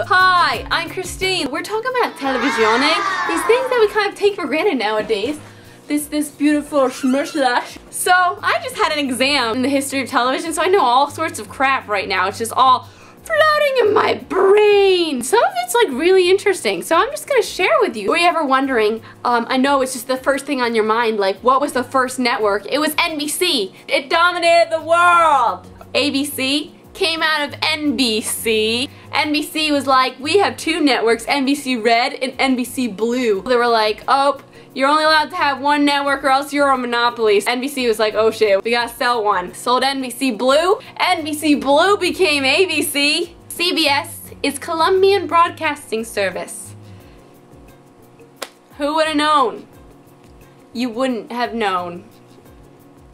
Hi, I'm Christine. We're talking about televisione, these things that we kind of take for granted nowadays. This beautiful schmush. So I just had an exam in the history of television, so I know all sorts of crap right now. It's just all floating in my brain. Some of it's like really interesting, so I'm just gonna share with you. Were you ever wondering, I know it's just the first thing on your mind, like what was the first network? It was NBC. It dominated the world. ABC came out of NBC. NBC was like, we have two networks, NBC Red and NBC Blue. They were like, oh, you're only allowed to have one network or else you're a monopoly. NBC was like, oh shit, we gotta sell one. Sold NBC Blue. NBC Blue became ABC. CBS is Colombian Broadcasting Service. Who would have known? You wouldn't have known.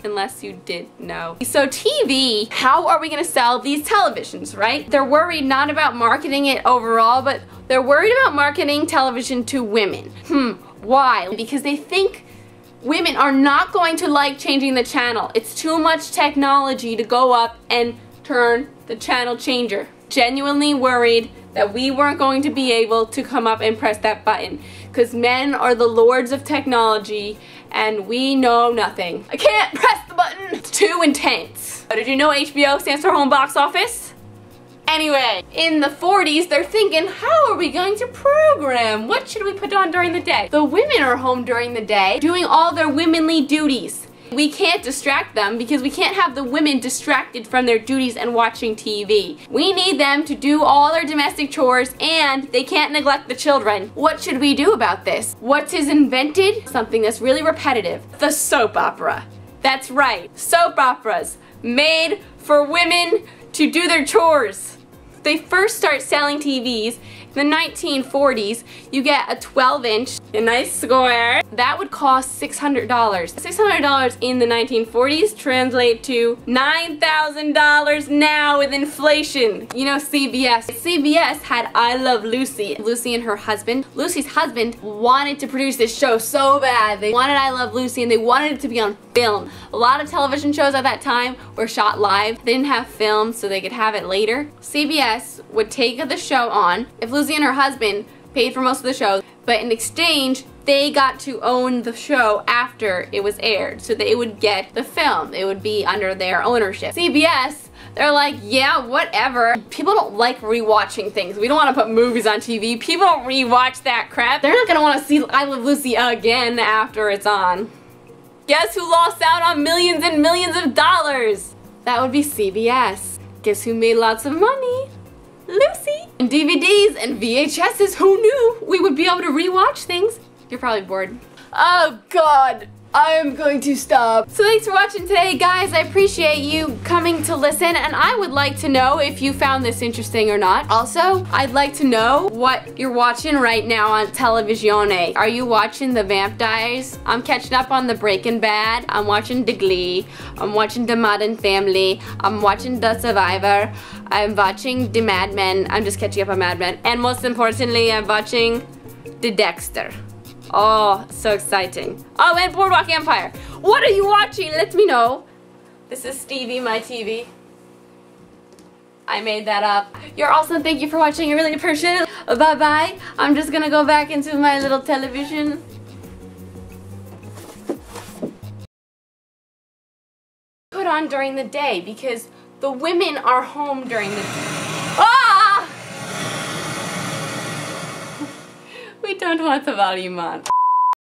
Unless you did know. So TV, how are we gonna sell these televisions, right? They're worried not about marketing it overall, but they're worried about marketing television to women. Why? Because they think women are not going to like changing the channel. It's too much technology to go up and turn the channel changer. Genuinely worried that we weren't going to be able to come up and press that button. Because men are the lords of technology and we know nothing. I can't press the button! It's too intense. Did you know HBO stands for Home Box Office? Anyway, in the 40s, they're thinking, how are we going to program? What should we put on during the day? The women are home during the day, doing all their womanly duties. We can't distract them because we can't have the women distracted from their duties and watching TV. We need them to do all their domestic chores and they can't neglect the children. What should we do about this? What is invented? Something that's really repetitive. The soap opera. That's right, soap operas made for women to do their chores. They first start selling TVs in the 1940s. You get a 12-inch, a nice square. That would cost $600. $600 in the 1940s translate to $9,000 now with inflation. You know CBS. CBS had I Love Lucy. Lucy and her husband. Lucy's husband wanted to produce this show so bad. They wanted I Love Lucy and they wanted it to be on film. A lot of television shows at that time were shot live. They didn't have film so they could have it later. CBS would take the show on if Lucy and her husband paid for most of the show, but in exchange they got to own the show after it was aired, so they would get the film. It would be under their ownership. CBS, they're like, yeah, whatever. People don't like rewatching things. We don't want to put movies on TV. People don't rewatch that crap. They're not gonna want to see I Love Lucy again after it's on. Guess who lost out on millions and millions of dollars? That would be CBS. Guess who made lots of money? Lucy! And DVDs and VHSs, who knew we would be able to rewatch things? You're probably bored. Oh God, I am going to stop. So thanks for watching today, guys. I appreciate you coming to listen, and I would like to know if you found this interesting or not. Also, I'd like to know what you're watching right now on Televisione. Are you watching The Vamp Diaries? I'm catching up on The Breaking Bad. I'm watching The Glee. I'm watching The Modern Family. I'm watching The Survivor. I'm watching The Mad Men. I'm just catching up on Mad Men. And most importantly, I'm watching The Dexter. Oh, so exciting. Oh, and Boardwalk Empire. What are you watching? Let me know. This is Stevie, my TV. I made that up. You're awesome. Thank you for watching. I really appreciate it. Bye-bye. I'm just gonna go back into my little television. Put on during the day because the women are home during the day. Ah! We don't want the volume on.